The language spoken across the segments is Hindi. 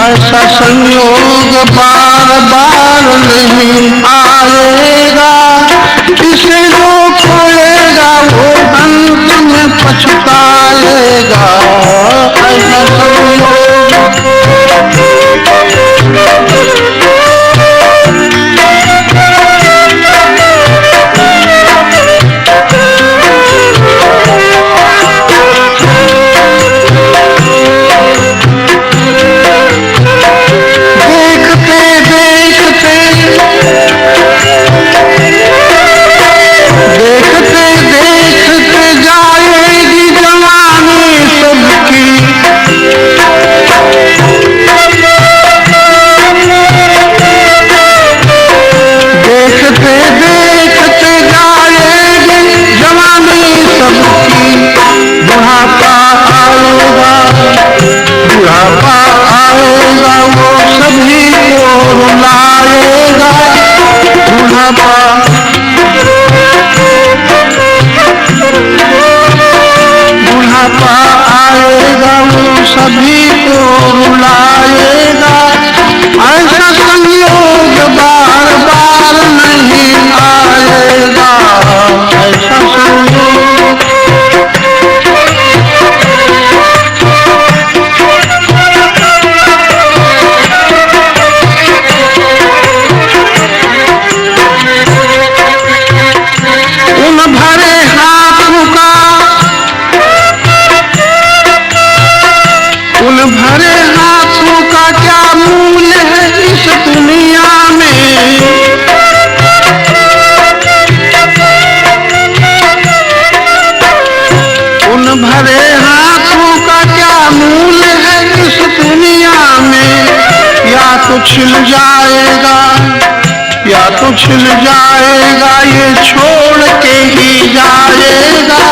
ऐसा संयोग बार बार नहीं आएगा। इसे जो खोएगा वो अंत में पछताएगा। ऐसा संयोग सभी को रुलाएगा। ऐसा संयोग बार बार नहीं आएगा। ऐसा संयोग उन भरे हाथों का क्या मूल्य है इस दुनिया में। उन भरे हाथों का क्या मूल्य है इस दुनिया में। या तो छिल जाएगा या तो छिल जाएगा, ये छोड़ के ही जाएगा।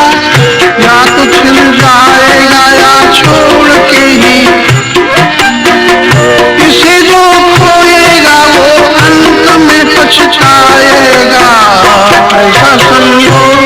या तो छिल जाएगा या छोड़ के ही। इसे जो खोएगा वो अंत में पछताएगा। ऐसा संयोग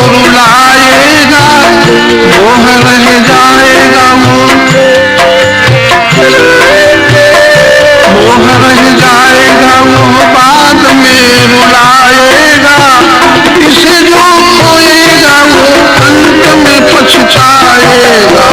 रुलाएगा, मोह रह जाएगा मोह रह जाएगा, मोह बाद में रुलाएगा। इसे जो खोएगा वो अंत में पछताएगा।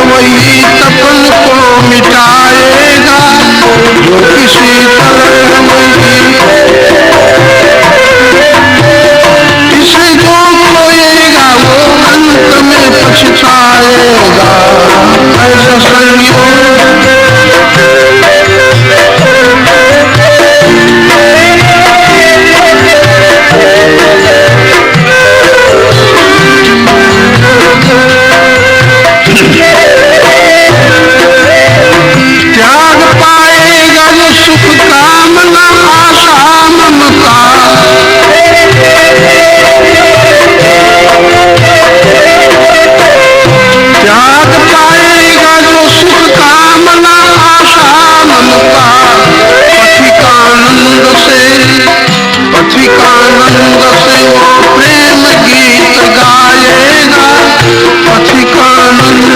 वही तपन को मिटाएगा, जो किसी तरह इसे जो खोएगा वो अंत में पछताएगा। ऐसा संयोग त्याग पाएगा जो सुख कामना आशा ममता। त्याग पाएगा जो सुख कामना आशा ममता। पथिकानंद से वो प्रेम गीत गाएगा, पथिकानंद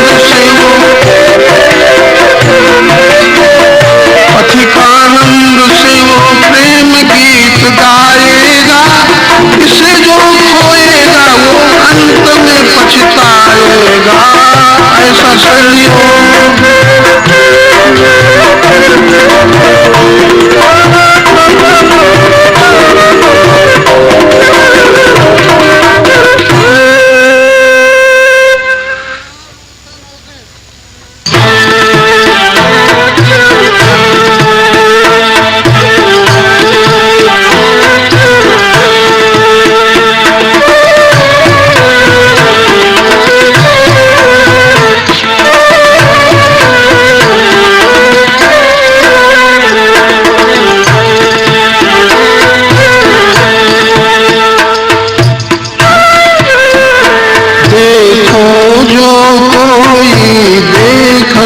से वो प्रेम गीत गाएगा। इसे जो खोएगा वो अंत में पछताएगा। ऐसा संयोग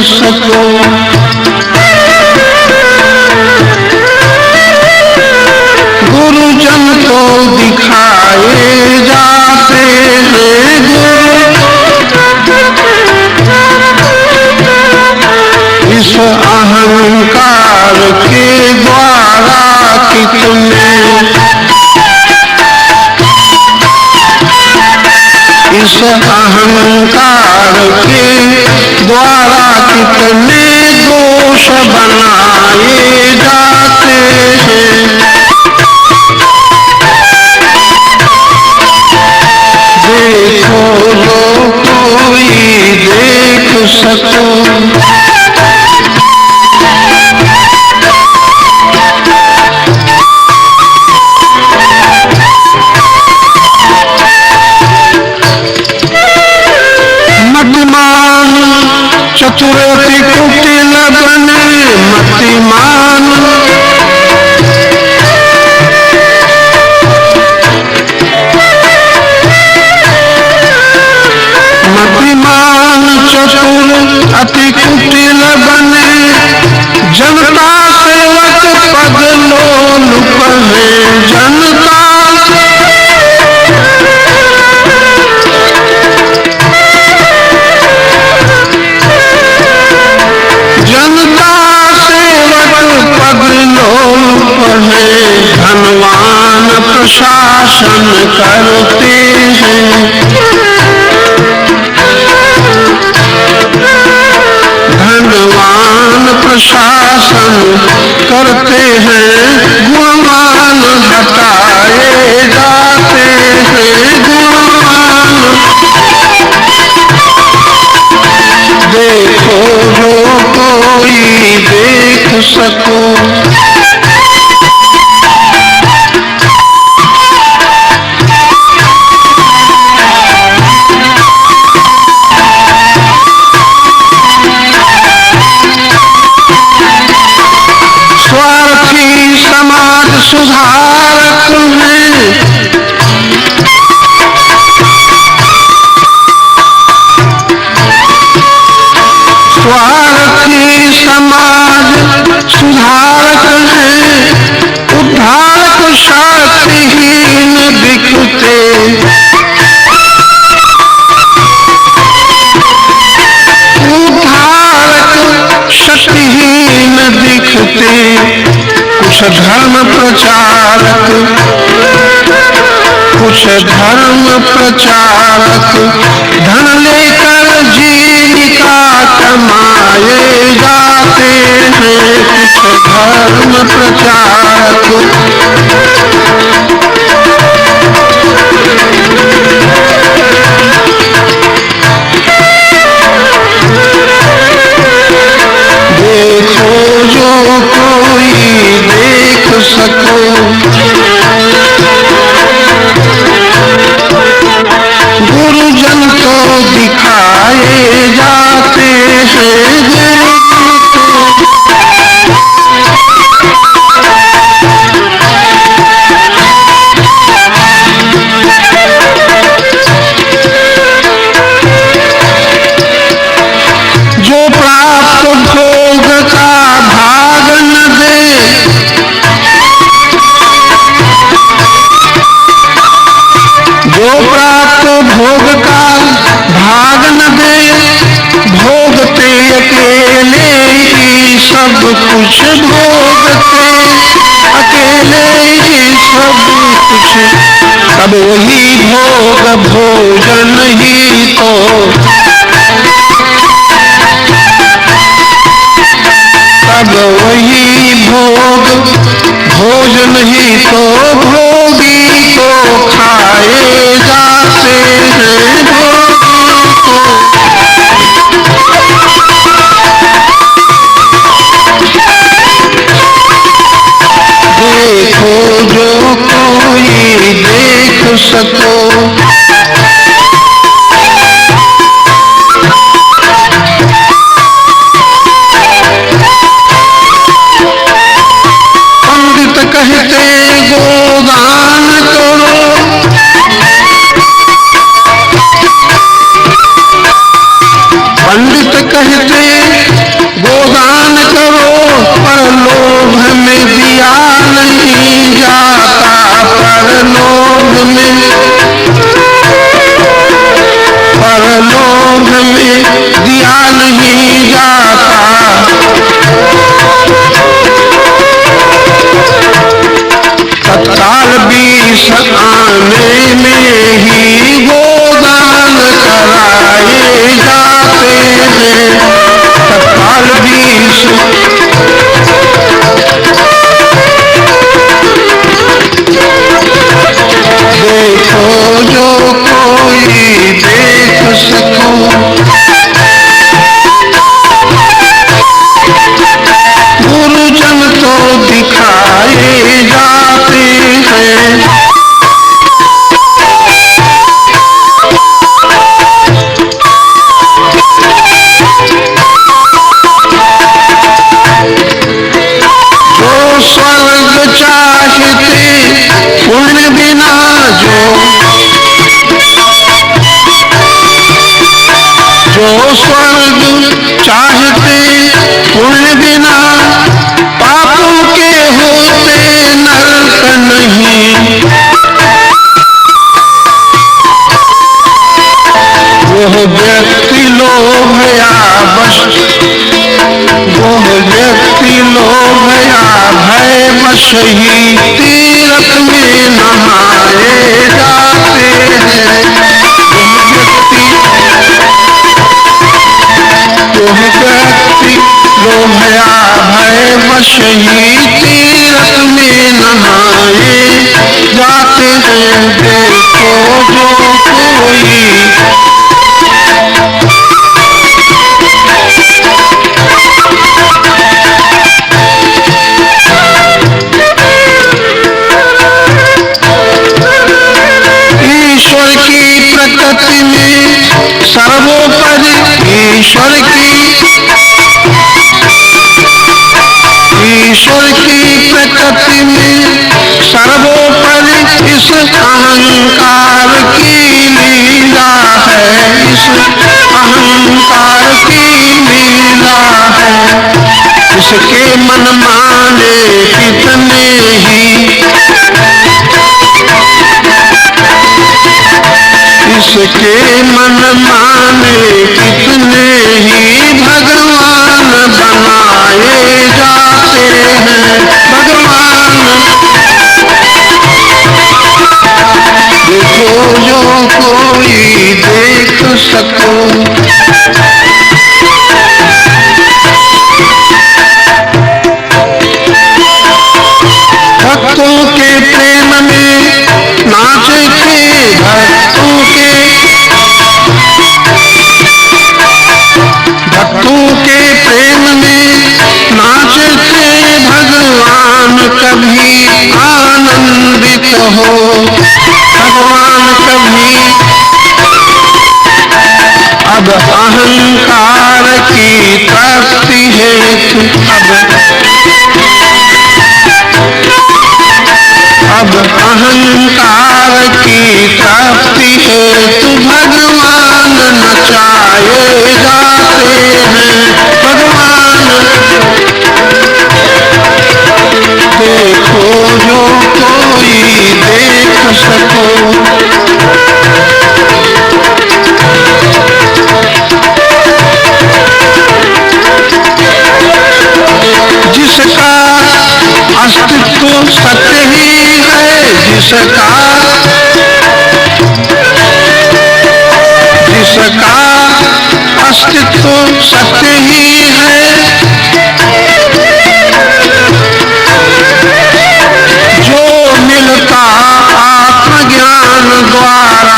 सको। गुरुजन को दिखाए जाते हैं गुरु, इस अहंकार के द्वारा कितने, इस अहंकार के द्वारा कितने दोष बनाए जाते हैं। देखो जो कोई देख सको। चतुर अति कुटिल बने मतिमान, मतिमान चतुर अति कुटिल बने, जनता सेवक पद लोलुप है। जनता धनवान प्रशासन करते हैं, धनवान प्रशासन करते हैं। गुणवान हटाए जा सुधारक हैं। स्वार्थी समाज सुधारक हैं, उद्धारक शक्तिहीन दिखते। उद्धारक शक्तिहीन दिखते। कुछ धर्म प्रचारक, कुछ धर्म प्रचारक धन लेकर जीविका कमाए जाते हैं। कुछ धर्म प्रचारक देखो जो कोई देख सको, गुरुजन को दिखाए जाते हैं। जो प्राप्त भोग का भाग न दे, जो प्राप्त भोग का भाग न दे, भोगते अकेले ही सब कुछ भोगते, अकेले ही सब कुछ। तब वही भोग भोजन ही तो, तब वही भोग भोजन ही तो भोगी को खाए जाते हैं। भोगी को देखो जो कोई देख सको, कहते गोदान करो, पंडित कहते गोदान करो, पर लोभ में दिया नहीं जाता, पर लोभ में दिया नहीं जाता। तत्काल 20 आने में ही गोदान कराए जाते हैं। तत्काल 20 देखो जो कोई देख सको, गुरुजन तो दिखाए जाते हैं। जो स्वर्ग चाहते पुण्य बिना, जो स्वर्ग चाहते पुण्य बिना, पापों के होते नरक नहीं। वह व्यक्ति लोभ या बश, वह व्यक्ति लोभ या भय बश ही तीर्थ में नहाए जाते हैं। वह व्यक्ति लोभ या भय बश ही तीर्थ में नहाए जाते हैं। देखो जो कोई ईश्वर की प्रकृति में सर्वोपरि, ईश्वर की प्रकृति में अहंकार की लीला है, इस अहंकार की लीला है। इसके मन माने कितने ही, इसके मन माने कितने ही भगवान बनाए जाते हैं। भगवान देखो जो कोई देख सको, भक्तों के प्रेम में नाचे थे, भक्तों के प्रेम में नाचे थे भगवान। कभी आनंदित हो भगवान, कभी अब अहंकार की तृप्ति हेतु, अब अहंकार की तृप्ति हेतु भगवान नचाए जाते हैं। भगवान देखो जो कोई देख सको, जिसका अस्तित्व सत्य ही है, जिसका अस्तित्व सत्य ही है। जो मिलता आत्मज्ञान द्वारा,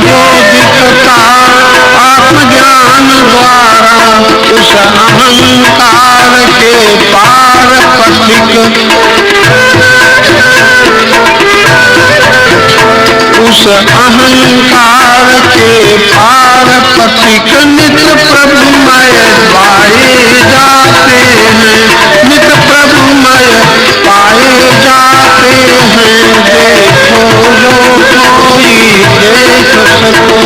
जो दिखता आत्मज्ञान द्वारा, उस अहंकार के पार पथिक, उस अहंकार के पार पथिक नित्य प्रभुमय पाए जाते हैं। नित्य प्रभुमय पाए जाते हैं। देखो जो कोई देख सको,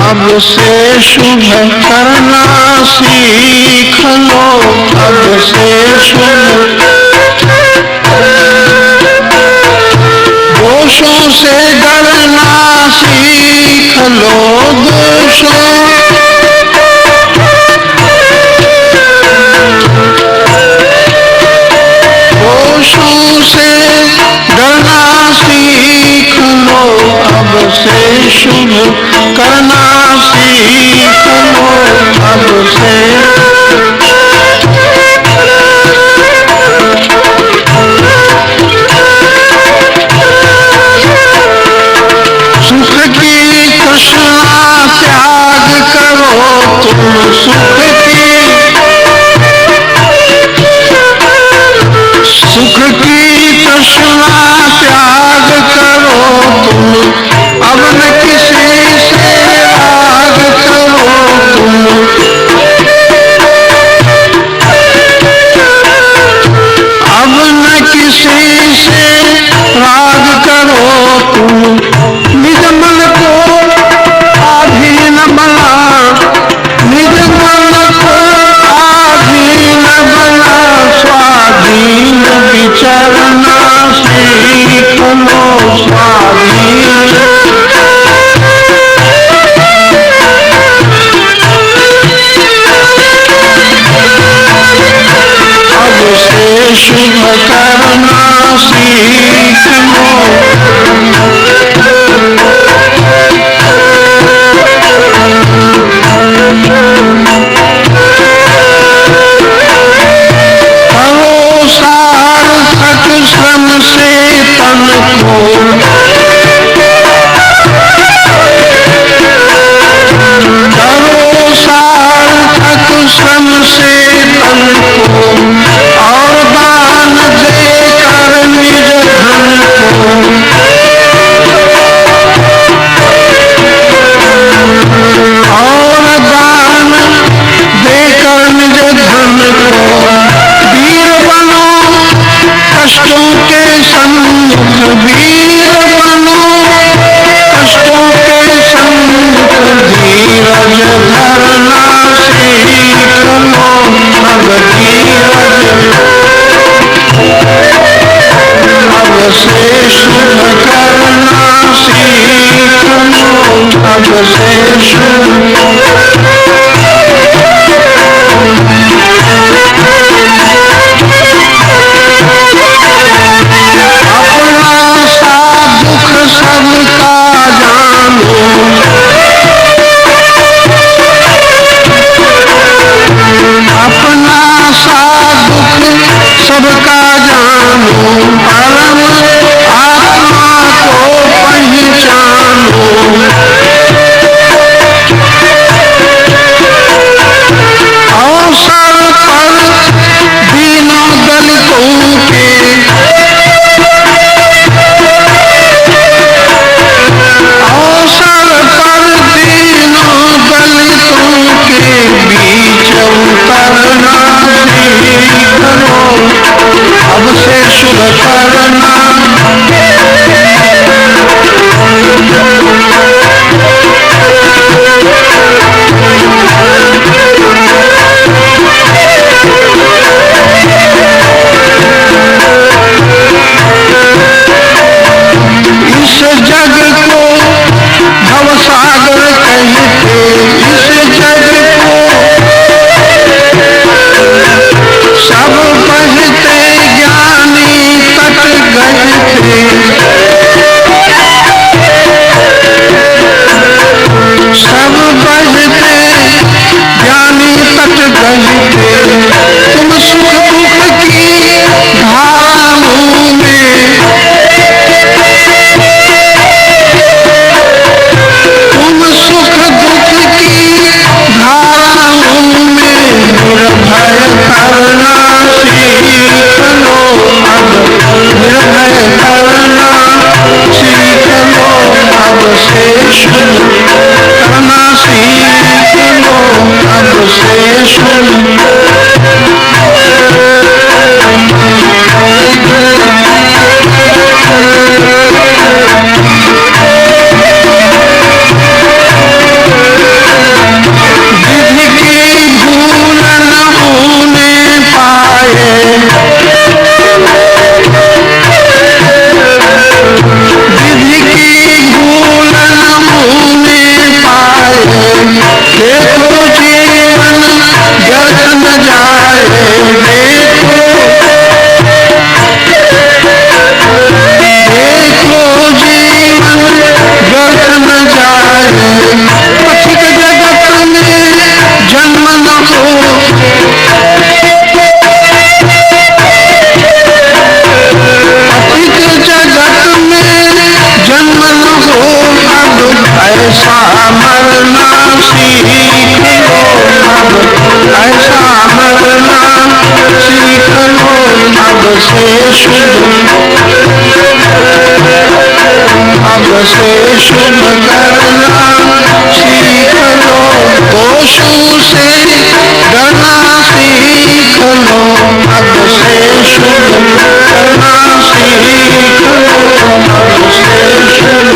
अब से शुभ करना सीख लो, अब से शुभ दोषों से डरना सीख लो। दोषों से डरना सीख लो, अब से शुभ करना सीख लो। अब से सुख की तृष्णा त्याग करो, तुम सुख की तृष्णा त्याग करो, तुम अब न किसी से राग करो। तुम अब न किसी से राग करो, तुम निज मन को अधीन बना, निज मन को अब से सबका जानो, परम आत्मा को पहचानो। अवसर पर दीनों दलितों के, अवसर पर दीनों दलितों के बीच उतरना सीखो, अब से शुभ करना। इस जग को भवसागर कहते, इस जग को सब बहते ज्ञानी तट गए थे। सब बहते ज्ञानी तट गए थे। तुम सुख दुख की धाराओं में, तुम सुख दुख की धाराओं में निर्भय करना सीख लो, अब निर्भय करना सीख लो, अब से शुभ करना सीख लो, अब से शुभ। विधि की भूल न होने पाए, विधि की भूल न होने पाए। देखो जीवन व्यर्थ न जाए, देखो जीवन व्यर्थ न जाए। पथिक जगत में जन्म न हो, पथिक जगत में जन्म न हो, अब ऐसा मरना सीख लो, अब ऐसा मरना सीख लो, अब से शुभ, अब से शुभ करना सीख लो, दोषों से डरना सीख लो, अब से शुभ करना सीख लो, अब से शुभ।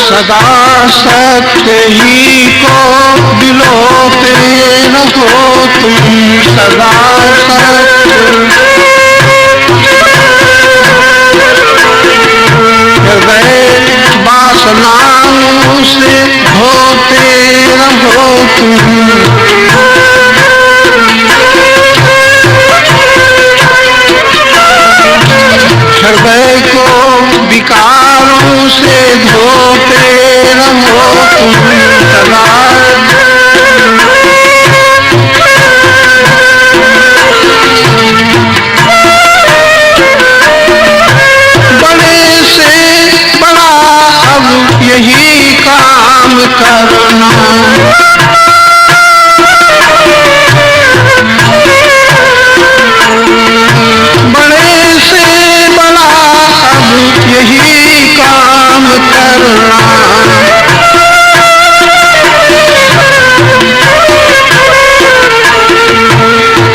सदा सत्य ही को दिलोते रहो तुम, सदा सत्य हृदय वासनाओं से धोते रहो तुम। हृदय को विकारों से धोते रहो तुम सदा। बड़े से बड़ा अब यही काम करना,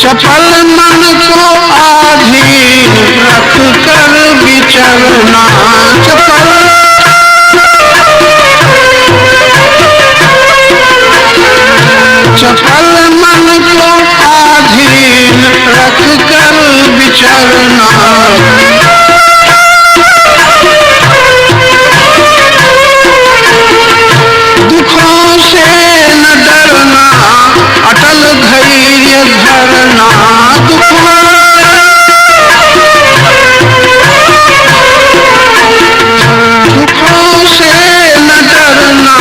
चपल मन को आधीन रख कर विचरना, चपल मन को आधीन रख कर विचरना। दुखों से न डरना, अटल धैर्य धरना, दुखों से न डरना,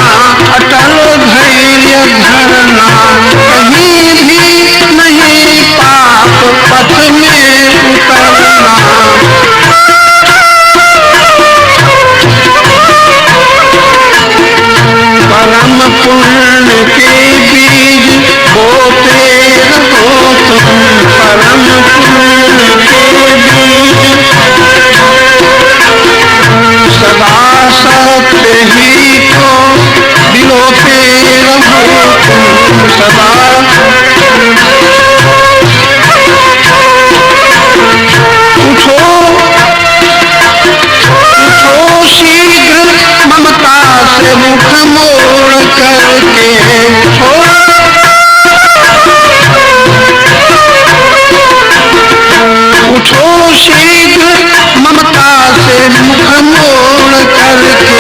अटल धैर्य धरना। कहीं भी नहीं पाप पथ में उतरना। परम पुण्य के बीज बोते रहो तुम, परम पुण्य के बीज सदा सत्य ही को दिलोते रहो तुम, सदा उठो शीघ्र ममता से मुख मोड़ करके, उठो शीघ्र ममता से मुख मोड़ करके।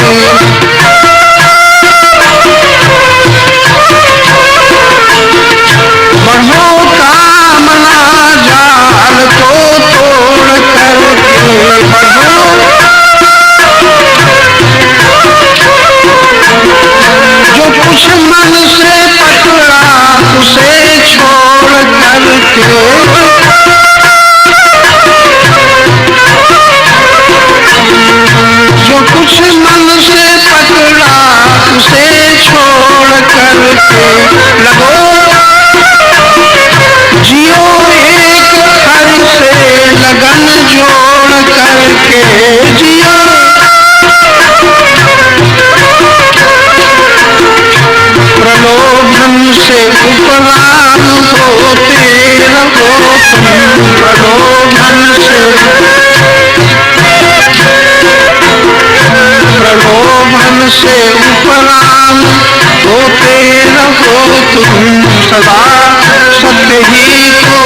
बढ़ो कामना जाल को तोड़ करके, बढ़ो जो कुछ मन से पकड़ा उसे छोड़ करके। जो कुछ मन से पकड़ा उसे छोड़ करके। लगो जियो एक हर से लगन जोड़ करके, जियो प्रलोभन से उपराम होते रहो तुम, प्रलोभन से उपराम होते रहो तुम, सदा सत्य ही को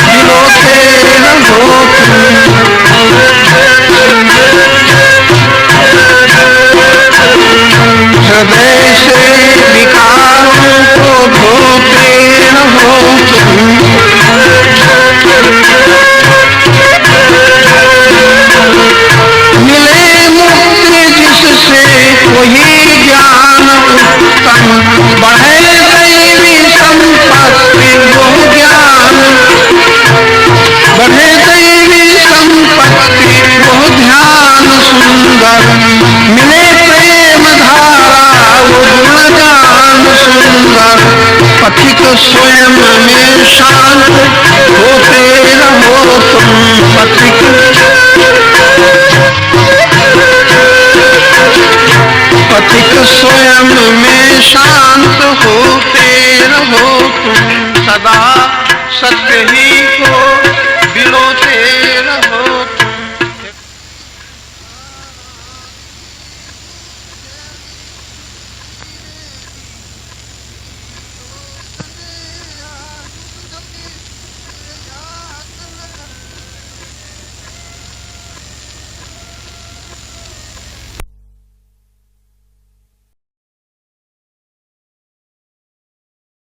दिलोते रहो तुम। हृदय से विकारों को धोते रहो तुम। मिले मुक्ति जिससे वही ज्ञान उत्तम, बढ़े दैवी संपत्ति वो ज्ञान, बढ़े दैवी संपत्ति वो ध्यान सुंदर। मिले प्रेम धारा वो गुणगान सुंदर। पथिक स्वयं में शांत होते रहो तुम, पथिक स्वयं में शांत होते रहो तुम, सदा सत्य ही